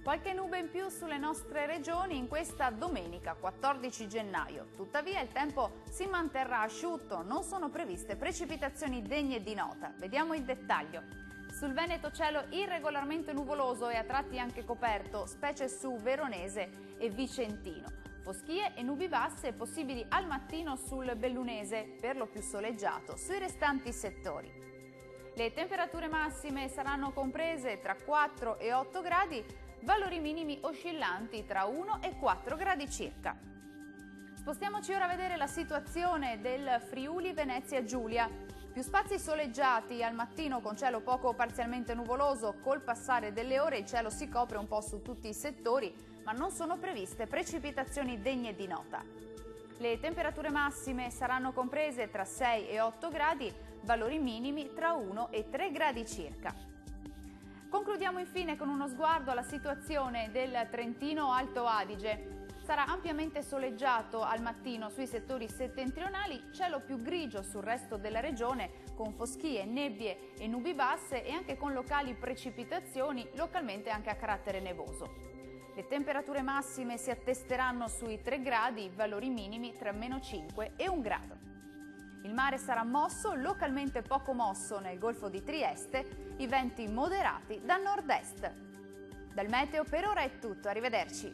Qualche nube in più sulle nostre regioni in questa domenica 14 gennaio. Tuttavia il tempo si manterrà asciutto, non sono previste precipitazioni degne di nota. Vediamo il dettaglio. Sul Veneto cielo irregolarmente nuvoloso e a tratti anche coperto, specie su Veronese e Vicentino. Foschie e nubi basse possibili al mattino sul Bellunese, per lo più soleggiato sui restanti settori. Le temperature massime saranno comprese tra 4 e 8 gradi, valori minimi oscillanti tra 1 e 4 gradi circa. Spostiamoci ora a vedere la situazione del Friuli Venezia Giulia. Più spazi soleggiati al mattino con cielo poco o parzialmente nuvoloso, col passare delle ore il cielo si copre un po' su tutti i settori, ma non sono previste precipitazioni degne di nota. Le temperature massime saranno comprese tra 6 e 8 gradi, valori minimi tra 1 e 3 gradi circa. Concludiamo infine con uno sguardo alla situazione del Trentino Alto Adige. Sarà ampiamente soleggiato al mattino sui settori settentrionali, cielo più grigio sul resto della regione, con foschie, nebbie e nubi basse e anche con locali precipitazioni, localmente anche a carattere nevoso. Le temperature massime si attesteranno sui 3 gradi, valori minimi tra -5 e 1 grado. Il mare sarà mosso, localmente poco mosso nel Golfo di Trieste, i venti moderati da nord-est. Dal meteo per ora è tutto, arrivederci.